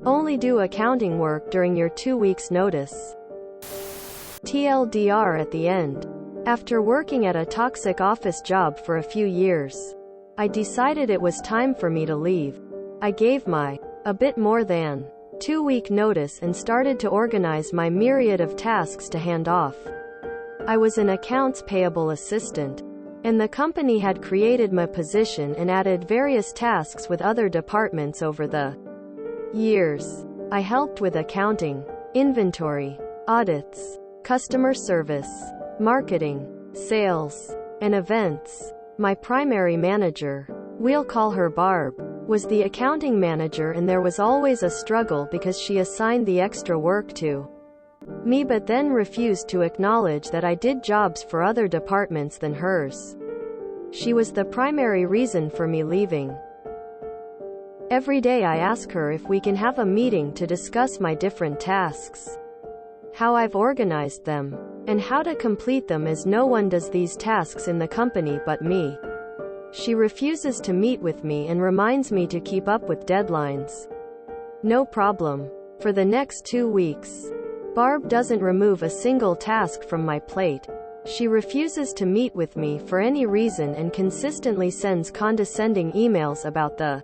Only do accounting work during your 2 weeks notice. TLDR at the end. After working at a toxic office job for a few years, I decided it was time for me to leave. I gave my a bit more than 2-week notice and started to organize my myriad of tasks to hand off. I was an accounts payable assistant, and the company had created my position and added various tasks with other departments over the years. I helped with accounting, inventory, audits, customer service, marketing, sales, and events. My primary manager, we'll call her Barb, was the accounting manager, and there was always a struggle because she assigned the extra work to me but then refused to acknowledge that I did jobs for other departments than hers. She was the primary reason for me leaving. Every day I ask her if we can have a meeting to discuss my different tasks, how I've organized them, and how to complete them, as no one does these tasks in the company but me. She refuses to meet with me and reminds me to keep up with deadlines. No problem. For the next 2 weeks, Barb doesn't remove a single task from my plate. She refuses to meet with me for any reason and consistently sends condescending emails about the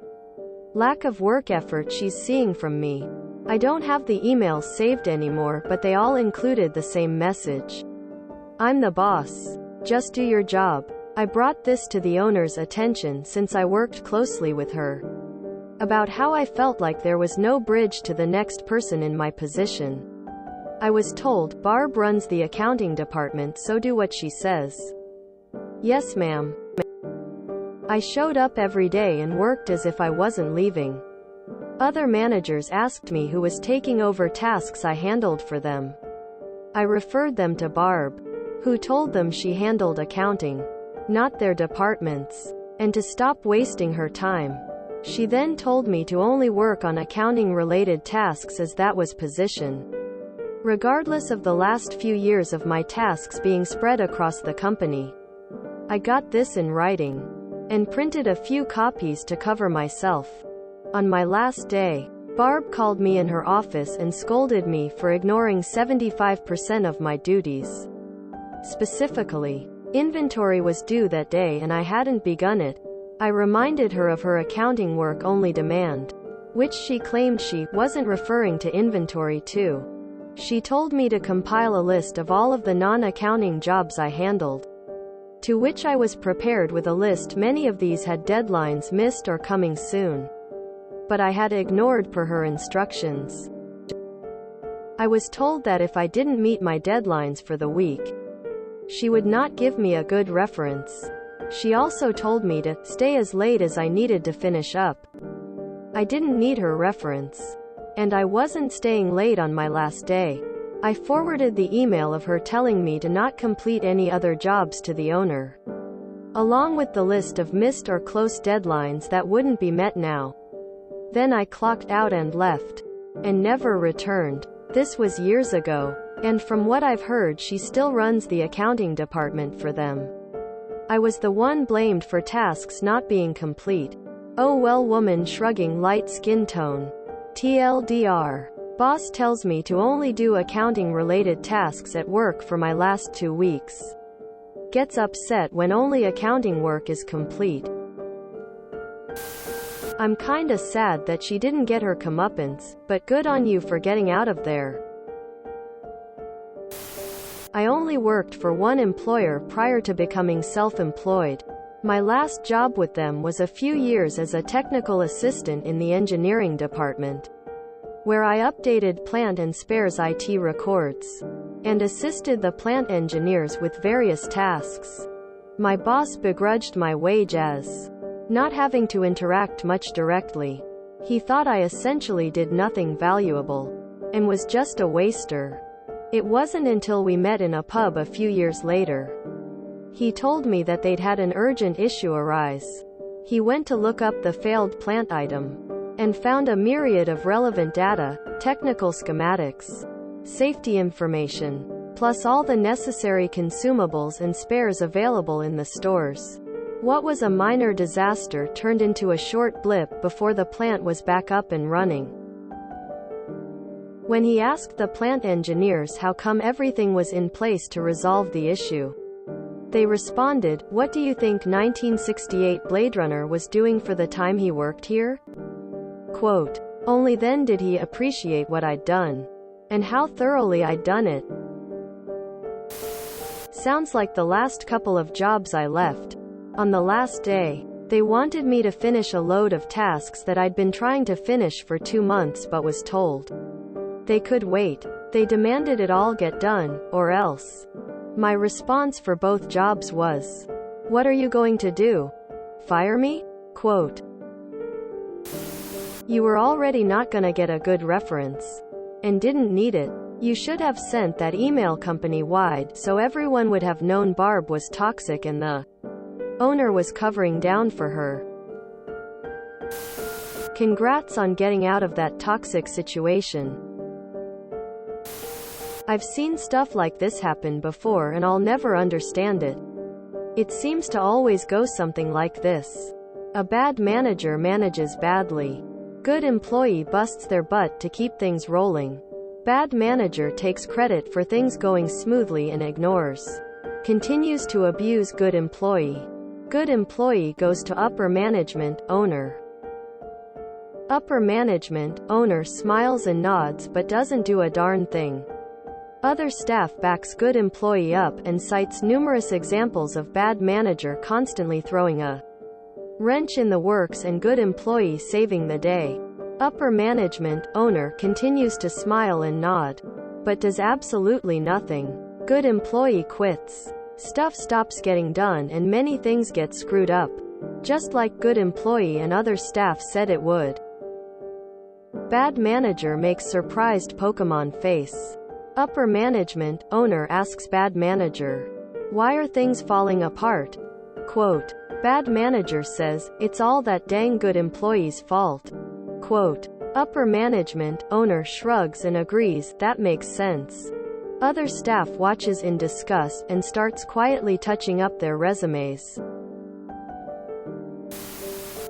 lack of work effort she's seeing from me. I don't have the emails saved anymore, but they all included the same message. I'm the boss. Just do your job. I brought this to the owner's attention since I worked closely with her, about how I felt like there was no bridge to the next person in my position. I was told, Barb runs the accounting department, so do what she says. Yes, ma'am. I showed up every day and worked as if I wasn't leaving. Other managers asked me who was taking over tasks I handled for them. I referred them to Barb, who told them she handled accounting, not their departments, and to stop wasting her time. She then told me to only work on accounting-related tasks, as that was position. Regardless of the last few years of my tasks being spread across the company. I got this in writing, and printed a few copies to cover myself. On my last day, Barb called me in her office and scolded me for ignoring 75% of my duties. Specifically, inventory was due that day and I hadn't begun it. I reminded her of her accounting work only demand, which she claimed she wasn't referring to inventory too. She told me to compile a list of all of the non-accounting jobs I handled, to which I was prepared with a list. Many of these had deadlines missed or coming soon, but I had ignored per her instructions. I was told that if I didn't meet my deadlines for the week, she would not give me a good reference. She also told me to stay as late as I needed to finish up. I didn't need her reference, and I wasn't staying late on my last day. I forwarded the email of her telling me to not complete any other jobs to the owner, along with the list of missed or close deadlines that wouldn't be met now. Then I clocked out and left, and never returned. This was years ago, and from what I've heard, she still runs the accounting department for them. I was the one blamed for tasks not being complete. Oh well. Woman shrugging, light skin tone. TLDR. Boss tells me to only do accounting-related tasks at work for my last 2 weeks. Gets upset when only accounting work is complete. I'm kinda sad that she didn't get her comeuppance, but good on you for getting out of there. I only worked for one employer prior to becoming self-employed. My last job with them was a few years as a technical assistant in the engineering department, where I updated plant and spares IT records, and assisted the plant engineers with various tasks. My boss begrudged my wage as not having to interact much directly. He thought I essentially did nothing valuable, and was just a waster. It wasn't until we met in a pub a few years later. He told me that they'd had an urgent issue arise. He went to look up the failed plant item, and found a myriad of relevant data, technical schematics, safety information, plus all the necessary consumables and spares available in the stores. What was a minor disaster turned into a short blip before the plant was back up and running. When he asked the plant engineers how come everything was in place to resolve the issue, they responded, "What do you think 1968 Blade Runner was doing for the time he worked here?" Quote, "Only then did he appreciate what I'd done. And how thoroughly I'd done it." Sounds like the last couple of jobs I left. On the last day, they wanted me to finish a load of tasks that I'd been trying to finish for 2 months but was told they could wait. They demanded it all get done, or else. My response for both jobs was, "What are you going to do? Fire me?" Quote, "You were already not gonna get a good reference. And didn't need it. You should have sent that email company-wide so everyone would have known Barb was toxic and the owner was covering down for her. Congrats on getting out of that toxic situation. I've seen stuff like this happen before and I'll never understand it. It seems to always go something like this. A bad manager manages badly. Good employee busts their butt to keep things rolling. Bad manager takes credit for things going smoothly and ignores. Continues to abuse good employee. Good employee goes to upper management, owner. Upper management, owner smiles and nods but doesn't do a darn thing. Other staff backs good employee up and cites numerous examples of bad manager constantly throwing a wrench in the works and good employee saving the day. Upper management, owner continues to smile and nod, but does absolutely nothing. Good employee quits. Stuff stops getting done and many things get screwed up. Just like good employee and other staff said it would. Bad manager makes surprised Pokemon face. Upper management, owner asks bad manager, "Why are things falling apart?" Quote, bad manager says, "It's all that dang good employee's fault." Quote, upper management, owner shrugs and agrees, "That makes sense." Other staff watches in disgust and starts quietly touching up their resumes.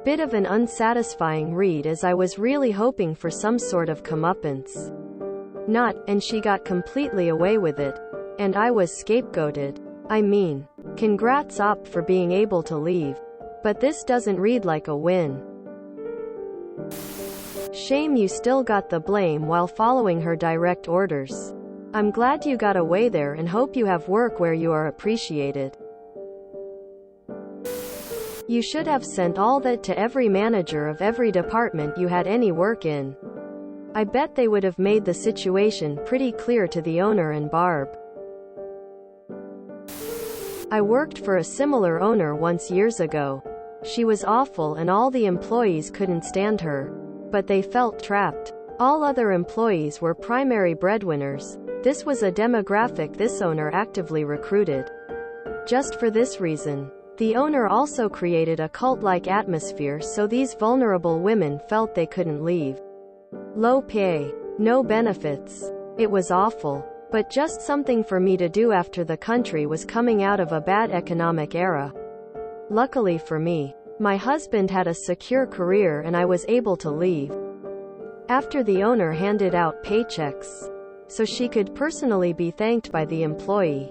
Bit of an unsatisfying read as I was really hoping for some sort of comeuppance. Not, and she got completely away with it. And I was scapegoated. I mean, congrats op for being able to leave. But this doesn't read like a win. Shame you still got the blame while following her direct orders. I'm glad you got away there and hope you have work where you are appreciated. You should have sent all that to every manager of every department you had any work in. I bet they would have made the situation pretty clear to the owner and Barb. I worked for a similar owner once years ago. She was awful and all the employees couldn't stand her. But they felt trapped. All other employees were primary breadwinners. This was a demographic this owner actively recruited. Just for this reason. The owner also created a cult-like atmosphere so these vulnerable women felt they couldn't leave. Low pay. No benefits. It was awful. But just something for me to do after the country was coming out of a bad economic era. Luckily for me, my husband had a secure career and I was able to leave after the owner handed out paychecks, so she could personally be thanked by the employee.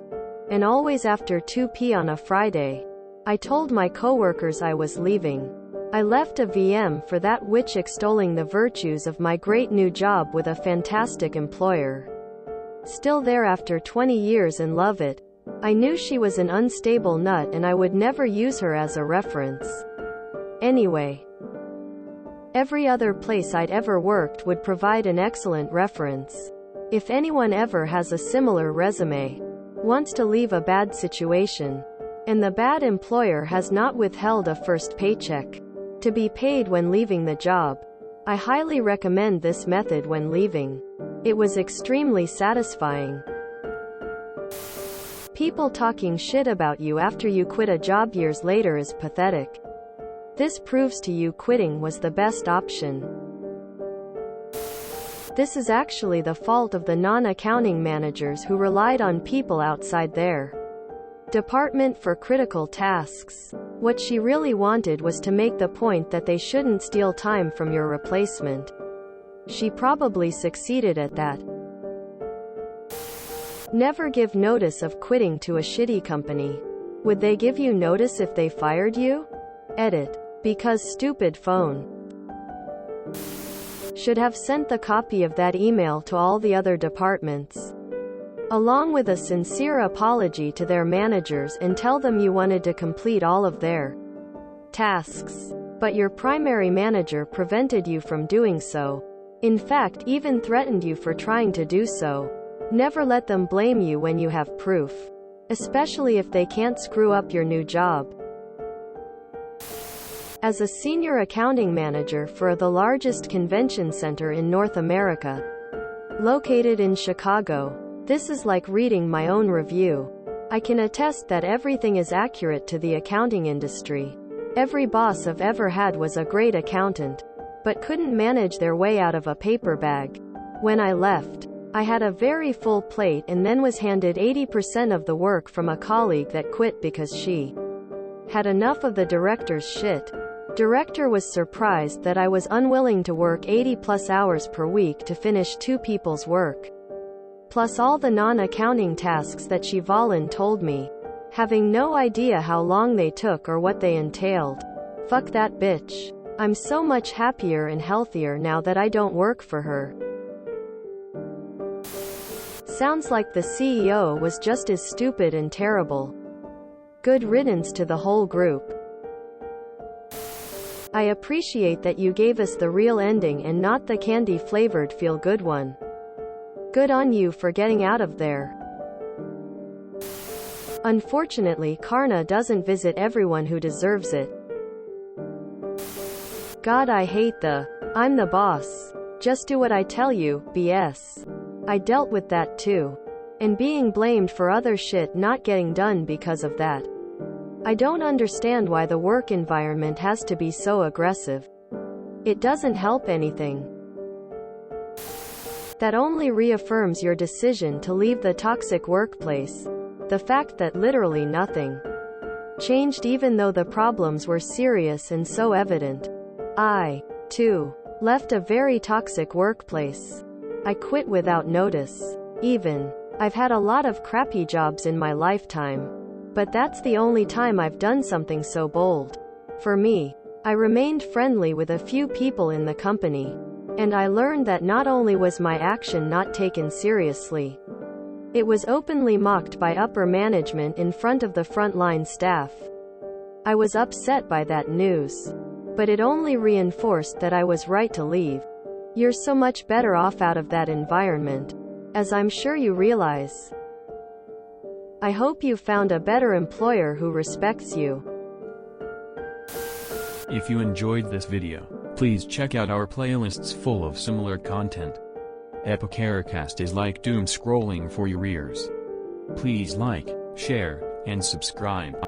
And always after 2 p.m. on a Friday, I told my coworkers I was leaving. I left a VM for that which extolling the virtues of my great new job with a fantastic employer. Still there after 20 years and love it. I knew she was an unstable nut and I would never use her as a reference. Anyway, every other place I'd ever worked would provide an excellent reference. If anyone ever has a similar resume, wants to leave a bad situation, and the bad employer has not withheld a first paycheck to be paid when leaving the job, I highly recommend this method when leaving. It was extremely satisfying. People talking shit about you after you quit a job years later is pathetic. This proves to you quitting was the best option. This is actually the fault of the non-accounting managers who relied on people outside their department for critical tasks. What she really wanted was to make the point that they shouldn't steal time from your replacement. She probably succeeded at that. Never give notice of quitting to a shitty company. Would they give you notice if they fired you? Edit. Because stupid phone. Should have sent the copy of that email to all the other departments, along with a sincere apology to their managers, and tell them you wanted to complete all of their tasks, but your primary manager prevented you from doing so. In fact, even threatened you for trying to do so. Never let them blame you when you have proof, especially if they can't screw up your new job. As a senior accounting manager for the largest convention center in North America, located in Chicago, this is like reading my own review. I can attest that everything is accurate to the accounting industry. Every boss I've ever had was a great accountant, but couldn't manage their way out of a paper bag. When I left, I had a very full plate and then was handed 80% of the work from a colleague that quit because she had enough of the director's shit. Director was surprised that I was unwilling to work 80+ hours per week to finish 2 people's work, plus all the non-accounting tasks that she told me, having no idea how long they took or what they entailed. Fuck that bitch. I'm so much happier and healthier now that I don't work for her. Sounds like the CEO was just as stupid and terrible. Good riddance to the whole group. I appreciate that you gave us the real ending and not the candy-flavored feel-good one. Good on you for getting out of there. Unfortunately, Karna doesn't visit everyone who deserves it. God, I hate the "I'm the boss, just do what I tell you" BS. I dealt with that too. And being blamed for other shit not getting done because of that. I don't understand why the work environment has to be so aggressive. It doesn't help anything. That only reaffirms your decision to leave the toxic workplace. The fact that literally nothing changed even though the problems were serious and so evident. I, too, left a very toxic workplace. I quit without notice. I've had a lot of crappy jobs in my lifetime, but that's the only time I've done something so bold. For me, I remained friendly with a few people in the company, and I learned that not only was my action not taken seriously, it was openly mocked by upper management in front of the frontline staff. I was upset by that news, but it only reinforced that I was right to leave. You're so much better off out of that environment, as I'm sure you realize. I hope you found a better employer who respects you. If you enjoyed this video, please check out our playlists full of similar content. Epicaricast is like doom scrolling for your ears. Please like, share, and subscribe.